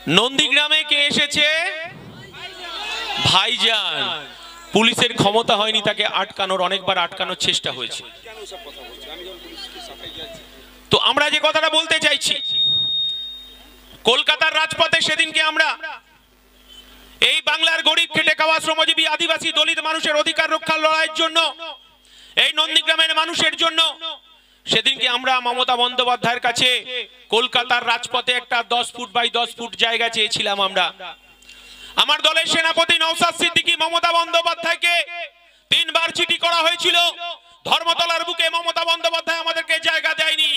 নন্দীগ্রামে কে এসেছে? ভাইজান। পুলিশের ক্ষমতা হয়নি তাকে আটকানোর, অনেকবার আটকানোর চেষ্টা হয়েছে। তো আমরা যে কথাটা বলতে চাইছি, কলকাতার রাজপথে সেদিনকে আমরা এই বাংলার গরিব খেটে খাওয়া শ্রমজীবী আদিবাসী দলিত মানুষের অধিকার রক্ষার লড়াইয়ের জন্য, এই নন্দীগ্রামের মানুষের জন্য সেদিনকে আমরা মমতা বন্দ্যোপাধ্যায়ের কাছে কলকাতার রাজপথে একটা 10 ফুট বাই 10 ফুট জায়গা চেয়েছিলাম। আমরা আমার দলের সেনাপতি নওশাদ সিদ্দিকী মমতা বন্দ্যোপাধ্যায়কে 3 বার চিঠি করা হয়েছিল। ধর্মতলার বুকে মমতা বন্দ্যোপাধ্যায় আমাদেরকে জায়গা দেয়নি,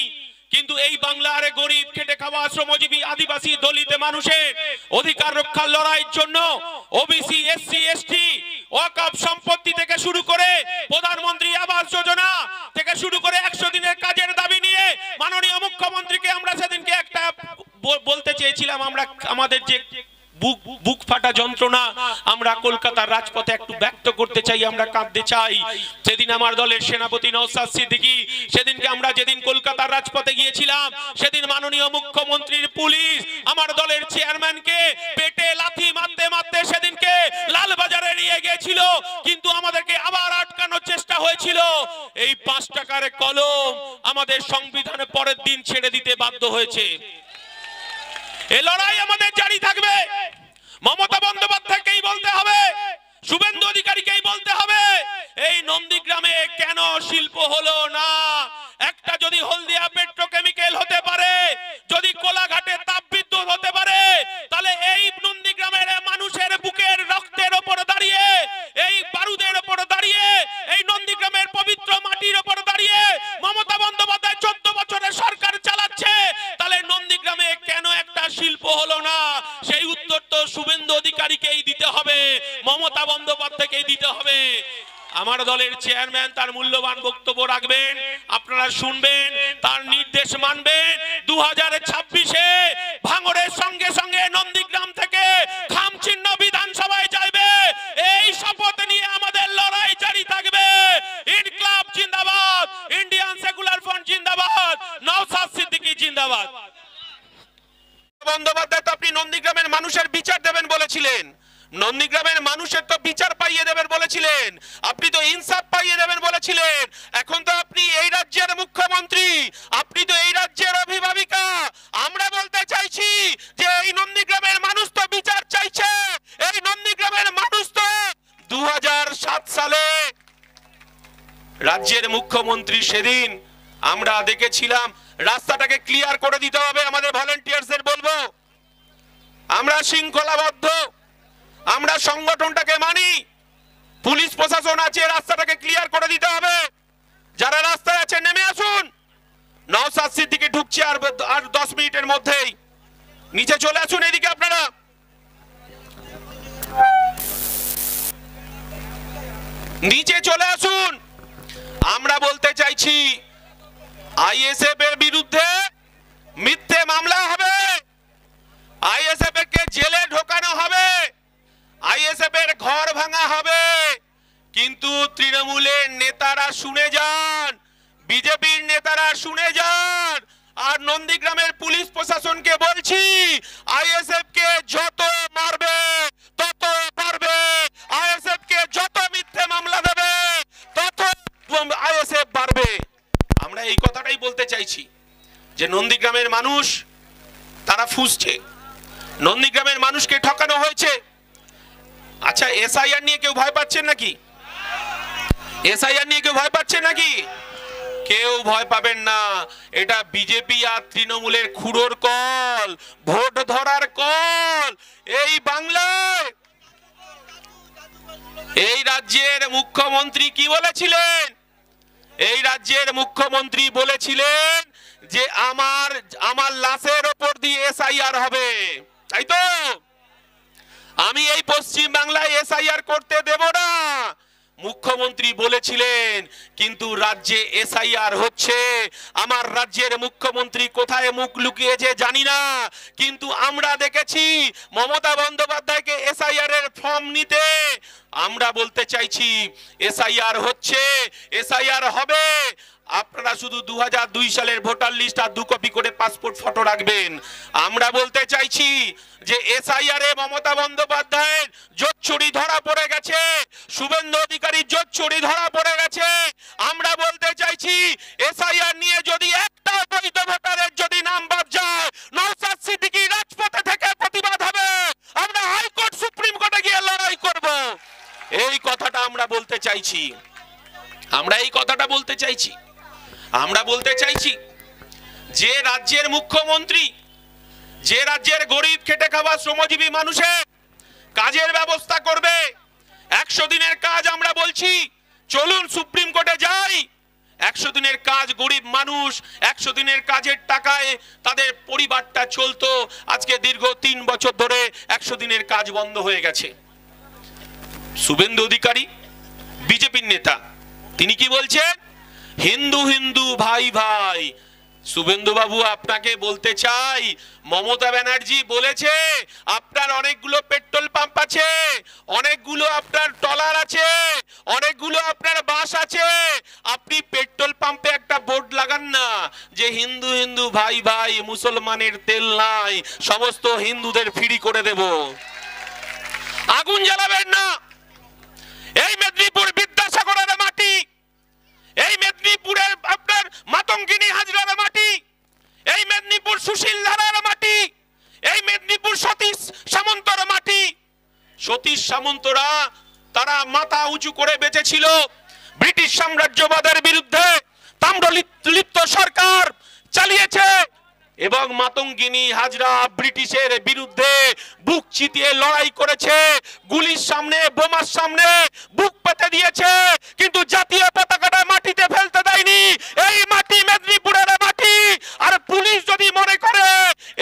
কিন্তু এই বাংলার গরিব খেটে খাওয়া শ্রমজীবী আদিবাসী দলিত মানুষের অধিকার রক্ষার লড়াইয়ের জন্য ওবিসি, এসসি, এসটি, ওয়াকফ সম্পত্তি থেকে শুরু করে প্রধানমন্ত্রী আবাস যোজনা থেকে শুরু করে 100 দিনের কাজের দাবি নিয়ে মাননীয় মুখ্যমন্ত্রীকে আমরা সেদিনকে একটা বলতে চেয়েছিলাম, আমরা আমাদের যে বুক ফাটা যন্ত্রণা আমরা কলকাতার রাজপথে একটু ব্যক্ত করতে চাই, আমরা কাঁদতে চাই। সেদিন আমার দলের সেনাপতি নওশাদ সিদ্দিকী, সেদিনকে আমরা যেদিন কলকাতার রাজপথে গিয়েছিলাম, সেদিন মাননীয় মুখ্যমন্ত্রীর পুলিশ আমার দলের চেয়ারম্যানকে পেটে লাথি মারতে মারতে সেদিনকে লালবাজারে নিয়ে গিয়েছিল, কিন্তু আমাদেরকে আবার আটকানোর চেষ্টা হয়েছিল। এই 5 টাকার কলম আমাদের সংবিধানে পরের দিন ছেড়ে দিতে বাধ্য হয়েছে। এই লড়াই আমাদের জারি থাকবে। মমতা বন্দ্যোপাধ্যায়কেই বলতে হবে, শুভেন্দু অধিকারীকেই বলতে হবে, এই নন্দীগ্রামে কেন শিল্প হলো না? একটা যদি হলদিয়া পেট্রোকেমিক্যাল হতে পারে, যদি কোলাঘাটে তাপবিদ্যুৎ হতে পারে, তাহলে এই নন্দীগ্রামের মানুষের বুকের রক্তের উপর দাঁড়িয়ে, এই বারুদের উপর দাঁড়িয়ে, এই নন্দীগ্রামের পবিত্র মাটির উপর দাঁড়িয়ে মমতা বন্দ্যোপাধ্যায় 14 বছরের সরকার চালাচ্ছে, তাহলে নন্দীগ্রামে কেন একটা শিল্প হলো না? সেই উত্তর তো শুভেন্দু অধিকারীকেই দিতে হবে, মমতা বন্দ্যোপাধ্যায়কেই দিতে হবে। আমার দলের চেয়ারম্যান তার মূল্যবান বক্তব্য রাখবেন, আপনারা শুনবেন, তার নির্দেশ মানবেন। 2026-এ ভাঙড়ের সঙ্গে সঙ্গে নন্দীগ্রাম থেকে খামচিহ্ন বিধানসভায় যাবে, এই শপথ নিয়ে আমাদের লড়াই জারি থাকবে। ইনকলাব জিন্দাবাদ, ইন্ডিয়ান সেকুলার ফ্রন্ট জিন্দাবাদ, নওশাদ সিদ্দিকী জিন্দাবাদ। বন্দ্যোপাধ্যায় তো আপনি নন্দীগ্রামের মানুষের বিচার দেবেন বলেছিলেন, নন্দীগ্রামের মানুষের তো বিচার পাইয়ে দেবেন বলেছিলেন, আপনি তো ইনসাফ পাইয়ে দেবেন বলেছিলেন। এখন তো আপনি এই রাজ্যের মুখ্যমন্ত্রী, আপনি তো এই রাজ্যের অভিভাবিকা। আমরা বলতে চাইছি যে এই নন্দীগ্রামের মানুষ তো বিচার চাইছে। এই নন্দীগ্রামের মানুষ তো 2007 সালে রাজ্যের মুখ্যমন্ত্রী, সেদিন আমরা দেখেছিলাম রাস্তাটাকে ক্লিয়ার করে দিতে হবে। আমাদের ভলান্টিয়ার্সদের বলবো, আমরা শৃঙ্খলাবদ্ধ, আমরা সংগঠনটাকে মানি, পুলিশ প্রশাসন আছে, রাস্তাটাকে ক্লিয়ার করে দিতে হবে। যারা রাস্তায় আছে নেমে আসুন। নওশাদ সিদ্দিকী ঢুকছে আর 10 মিনিটের মধ্যেই, নিচে চলে আসুন। এদিকে আপনারা নিচে চলে আসুন। আমরা বলতে চাইছি আইএসএফ এর বিরুদ্ধে মিথ্যে মামলা হবে, আইএসএফ কে জেলে ঢোকানো হবে, আইএসএফ এর ঘর ভাঙা হবে, কিন্তু তৃণমূলের নেতারা শুনে যান, বিজেপির নেতারা শুনে যান। আর নন্দীগ্রামের পুলিশ প্রশাসনকে বলছি, আইএসএফ কে যত মারবে তত পারবে, আইএসএফ কে যত মিথ্যে মামলা দেবে তত আইএসএফ বাড়বে। আমরা এই কথাটাই বলতে চাইছি যে নন্দীগ্রামের মানুষ তারা ফুঁসছে, নন্দীগ্রামের মানুষকে ঠকানো হয়েছে। আচ্ছা, এসআইআর নিয়ে কেউ ভয় পাচ্ছেন নাকি? এসআইআর নিয়ে কেউ ভয় পাচ্ছেন নাকি? কেউ ভয় পাবেন না। এটা বিজেপি আর তৃণমূলের খুঁড়োর কল, ভোট ধরার কল। এই বাংলায় এই রাজ্যের মুখ্যমন্ত্রী কি বলেছিলেন? এই রাজ্যের মুখ্যমন্ত্রী বলেছিলেন যে আমার লাশের ওপর দিয়ে এসআইআর হবে, তাই তো? আমি এই পশ্চিম বাংলায় এসআইআর করতে দেব না। মুখ্যমন্ত্রী বলেছিলেন, কিন্তু রাজ্যে এসআইআর হচ্ছে। আমার রাজ্যের মুখ্যমন্ত্রী কোথায় মুখ লুকিয়েছে জানি না, কিন্তু আমরা দেখেছি মমতা বন্দ্যোপাধ্যায়কে এসআইআর এর ফর্ম নিতে। আমরা বলতে চাইছি এসআইআর হচ্ছে, এসআইআর হবে। আপনারা শুধু 2002 সালের ভোটার লিস্ট আর 2 কপি করে পাসপোর্ট ফটো রাখবেন। আমরা বলতে চাইছি যে এসআইআর এ মমতা বন্দ্যোপাধ্যায়ের জোচ্চুরি ধরা পড়ে গেছে, শুভেন্দু অধিকারীর জোচ্চুরি ধরা পড়ে গেছে। আমরা বলতে চাইছি এসআইআর নিয়ে যদি একটা বৈধ ভোটারের যদি নাম বাদ যায়, নওশাদ সিদ্দিকী রাজপথে থেকে প্রতিবাদ হবে। আমরা হাইকোর্ট সুপ্রিম কোর্টে গিয়ে লড়াই করব। এই কথাটা আমরা বলতে চাইছি। আমরা এই কথাটা বলতে চাইছি। আমরা বলতে চাইছি যে রাজ্যের মুখ্যমন্ত্রী, যে রাজ্যের গরিব খেটে খাওয়া শ্রমজীবী মানুষের কাজের ব্যবস্থা করবে, 100 দিনের কাজ আমরা বলছি, চলুন সুপ্রিম কোর্টে যাই। 100 দিনের কাজ, গরিব মানুষ 100 দিনের কাজের টাকায় তাদের পরিবারটা চলতো। আজকে দীর্ঘ 3 বছর ধরে 100 দিনের কাজ বন্ধ হয়ে গেছে। শুভেন্দু অধিকারী বিজেপির নেতা, তিনি কি বলছেন? হিন্দু হিন্দু ভাই ভাই। শুভেন্দু বাবু, আপনাকে বলতে চাই, মমতা ব্যানার্জি বলেছে আপনার অনেকগুলো পেট্রোল পাম্প আছে, অনেকগুলো আপনার ট্রলার আছে, অনেকগুলো আপনার বাস আছে। আপনি পেট্রোল পাম্পে একটা বোর্ড লাগান না যে হিন্দু হিন্দু ভাই ভাই, মুসলমানের তেল নাই, সমস্ত হিন্দুদের ফ্রি করে দেব। আগুন জ্বালাবেন না। এই মেদিনীপুর বিদ্যাসাগরের মাটি, এই মেদিনীপুরের আপনার মাতঙ্গিনী হাজরার মাটি, এই মেদিনীপুর সুশীল ধারার মাটি, এই মেদিনীপুর সতীশ সামন্তর মাটি। সতীশ সামন্তরা তারা মাথা উঁচু করে বেঁচেছিল ব্রিটিশ সাম্রাজ্যবাদের বিরুদ্ধে। তাম্রলিপ্ত সরকার চালিয়েছে এবং মাতঙ্গিনী হাজরা ব্রিটিশের বিরুদ্ধে বুক চিতিয়ে লড়াই করেছে, গুলির সামনে বোমার সামনে বুক পেতে দিয়েছে, কিন্তু জাতীয় পতাকাটা মাটিতে ফেলতে দেয়নি। এই মাটি মেদিনীপুরের মাটি। আর পুলিশ যদি মনে করে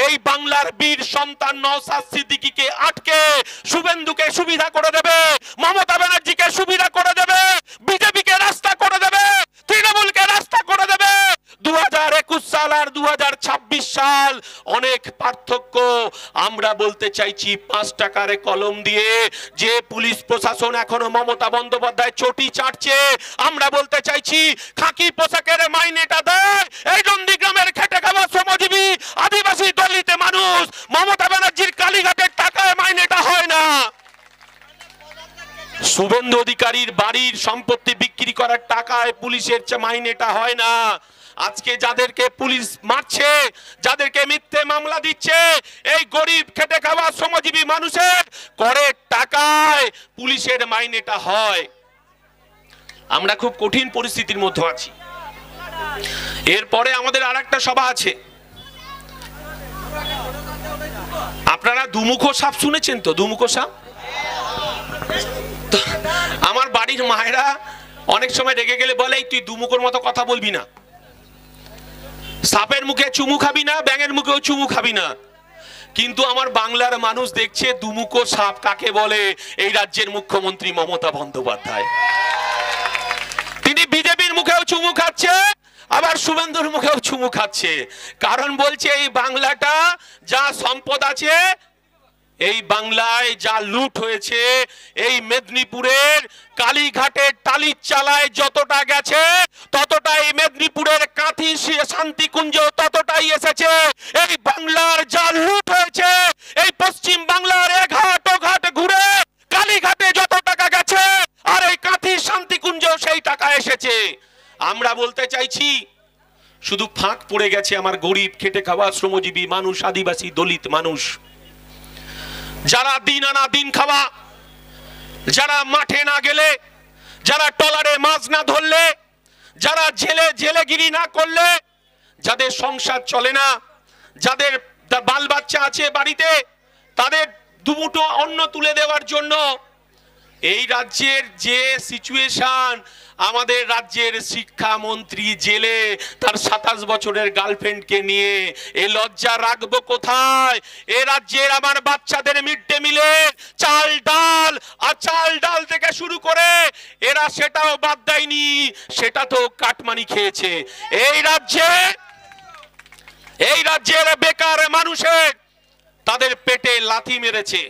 এই বাংলার বীর সন্তান নওশাদ সিদ্দিকীকে আটকে শুভেন্দুকে সুবিধা করে দেবে, মমতা ব্যানার্জিকে সুবিধা করে দেবে, বিজেপিকে রাস্তা করে দেবে, তৃণমূলকে রাস্তা করে দেবে, 2021 সাল আর 2026 সাল অনেক পার্থক্য। আমরা বলতে চাইছি 5 টাকার কলম দিয়ে যে পুলিশ প্রশাসন এখনো মমতা বন্দ্যোপাধ্যায় চটি চাটছে, আমরা বলতে চাইছি খাকি পোশাকের মাইনেটা দেয় এই নন্দীগ্রামের খেটে খাওয়া শ্রমজীবী আদিবাসী দলিত মানুষ। মমতা ব্যানার্জির কালীঘাটের টাকায় মাইনেটা হয় না। শুভেন্দু অধিকারীর বাড়ির সম্পত্তি বিক্রি করার টাকায় পুলিশের মাইনেটা হয় না। আজকে যাদেরকে পুলিশ মারছে, যাদেরকে মিথ্যে মামলা দিচ্ছে, এই গরিব খেটে খাওয়া শ্রমজীবী মানুষের করের টাকায় পুলিশের মাইনেটা হয়। আমরা খুব কঠিন পরিস্থিতির মধ্যে আছি। এরপরে আমাদের আরেকটা সভা আছে। আপনারা দুমুখো সাপ শুনেছেন তো? দুমুখো সাপ। আমার বাড়ির মায়েরা অনেক সময় রেগে গেলে বলে, তুই দুমুখোর মতো কথা বলবি না, সাপের মুখে চুমু খাবি না, ব্যাঙের মুখেও চুমু খাবি না। কিন্তু আমার বাংলার মানুষ দেখছে দুমুখো সাপ কাকে বলে। এই রাজ্যের মুখ্যমন্ত্রী মমতা বন্দ্যোপাধ্যায়, তিনি বিজেপির মুখেও চুমু খাচ্ছে, আবার শুভেন্দুর মুখেও চুমু খাচ্ছে। কারণ বলছে এই বাংলাটা যা সম্পদ আছে, এই বাংলায় যা লুট হয়েছে, এই মেদিনীপুরের কালীঘাটের টালির চালায় যতটা গেছে, ততটাই মেদিনীপুরের কাঁথি শান্তিকুঞ্জ ততটাই এসেছে। এই বাংলার যা লুট হয়েছে, এই পশ্চিম বাংলার ঘাট ও ঘাট ঘুরে কালীঘাটে যত টাকা গেছে, আর এই কাঁথি শান্তিকুঞ্জ সেই টাকা এসেছে। আমরা বলতে চাইছি শুধু ফাঁক পড়ে গেছে আমার গরিব খেটে খাওয়া শ্রমজীবী মানুষ, আদিবাসী দলিত মানুষ, যারা দিন আনা দিন খাওয়া, যারা মাঠে না গেলে, যারা ট্রলারে মাছ না ধরলে, যারা জেলেগিরি না করলে, যাদের সংসার চলে না, যাদের বাল বাচ্চা আছে বাড়িতে, তাদের দুমুঠো অন্ন তুলে দেওয়ার জন্য এই রাজ্যের যে সিচুয়েশন, আমাদের রাজ্যের শিক্ষামন্ত্রী জেলে তার 27 বছরের গার্লফ্রেন্ডকে নিয়ে, এ লজ্জা রাখবো কোথায়? এ রাজ্যের আমার বাচ্চাদের মিড ডে মিলে চাল ডাল থেকে শুরু করে এরা সেটাও বাদ দেয়নি, সেটা তো কাটমানি খেয়েছে। এই রাজ্যের বেকার মানুষের তাদের পেটে লাথি মেরেছে।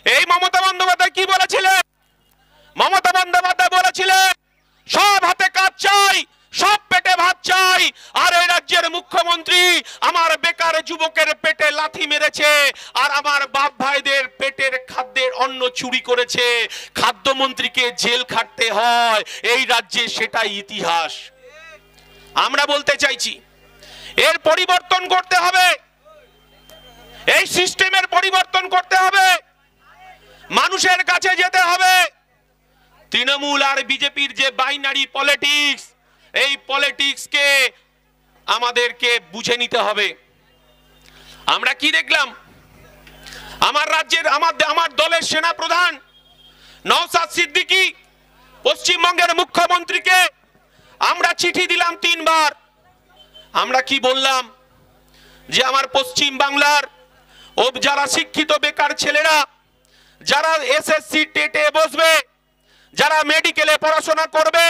এই মমতা বন্দ্যোপাধ্যায় কি বলেছিলেন? মমতা বন্দ্যোপাধ্যায় বলেছিলেন সব হাতে কাজ চাই, সব পেটে ভাত চাই। আর এই রাজ্যের মুখ্যমন্ত্রী আমার বেকার যুবকের পেটে লাথি মেরেছে, আর আমার বাপ ভাইদের পেটের খাদ্যের অন্ন চুরি করেছে। খাদ্যমন্ত্রীকে জেল খাটতে হয় এই রাজ্যে, সেটাই ইতিহাস। আমরা বলতে চাইছি এর পরিবর্তন করতে হবে, এই সিস্টেমের পরিবর্তন করতে হবে, মানুষের কাছে যেতে হবে। তৃণমূল আর বিজেপির যে বাইনারি পলিটিক্স, এই পলিটিক্সকে আমাদেরকে বুঝে নিতে হবে। আমরা কি দেখলাম? আমার রাজ্যের আমার দলের সেনা প্রধান নওশাদ সিদ্দিকী পশ্চিমবঙ্গের মুখ্যমন্ত্রীকে আমরা চিঠি দিলাম 3 বার। আমরা কি বললাম? যে আমার পশ্চিম বাংলার যারা শিক্ষিত বেকার ছেলেরা, যারা এসএসসি টেটে বসবে, যারা মেডিকেলে পড়াশোনা করবে,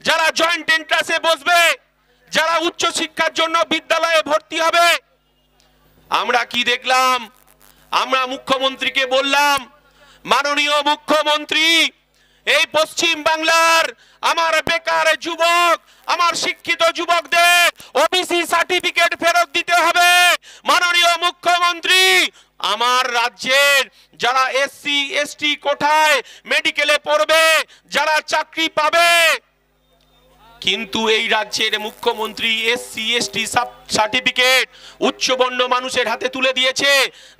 যারা জয়েন্ট এন্ট্রান্সে বসবে, যারা উচ্চ শিক্ষার জন্য বিদ্যালয়ে ভর্তি হবে, আমরা কি দেখলাম? আমরা মুখ্যমন্ত্রীকে বললাম, মাননীয় মুখ্যমন্ত্রী, এই পশ্চিম বাংলার আমার বেকার যুবক, আমার শিক্ষিত যুবকদের ওবিসি সার্টিফিকেট ফেরত দিতে হবে। মাননীয় মুখ্যমন্ত্রী, আমার রাজ্যের যারা এসসি এসটি কোটায় মেডিকেলে পড়বে, যারা চাকরি পাবে, কিন্তু এই রাজ্যের মুখ্যমন্ত্রী এসসি এসটি সার্টিফিকেট উচ্চবর্ণ মানুষের হাতে তুলে দিয়েছে।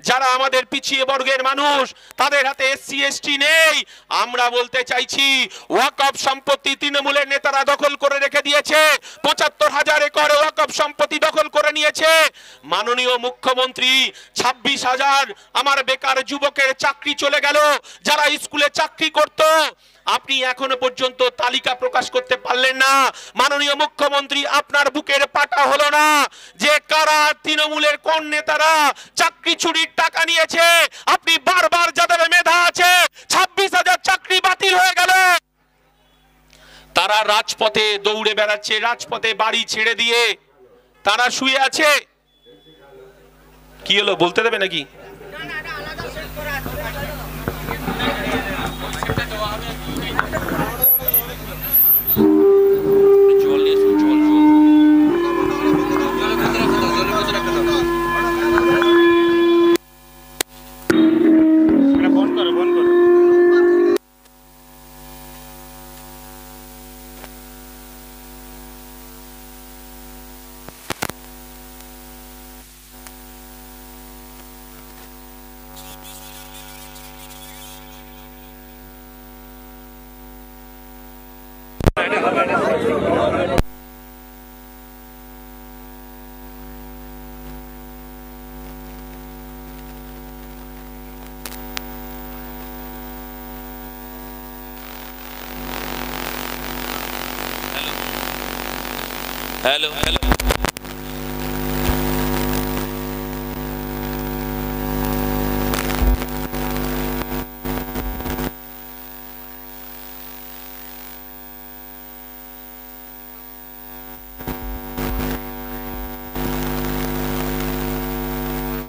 যারা আমাদের পিছিয়ে বর্গের মানুষ, তাদের হাতে এসসি এসটি নেই। আমরা বলতে চাইছি ওয়াকফ সম্পত্তি তৃণমূলের নেতারা দখল করে রেখে দিয়েছে, ৭৫,০০০ একর ওয়াকফ সম্পত্তি দখল করে নিয়েছে। মাননীয় মুখ্যমন্ত্রী, ২৬,০০০ আমার বেকার যুবকের চাকরি চলে গেল, যারা স্কুলে চাকরি করত। আপনি এখনো পর্যন্ত তালিকা প্রকাশ করতে পারলেন না। মাননীয় মুখ্যমন্ত্রী, আপনার বুকের পাটা হলো না যে কারা তৃণমূলের কোন নেতারা চাকরি চুরির টাকা নিয়েছে। আপনি বারবার, যাদের মেধা আছে, ২৬,০০০ চাকরি বাতিল হয়ে গেল, তারা রাজপথে দৌড়ে বেড়াচ্ছে, রাজপথে বাড়ি ছেড়ে দিয়ে তারা শুয়ে আছে। কি হলো, বলতে দেবে নাকি? Hello hello.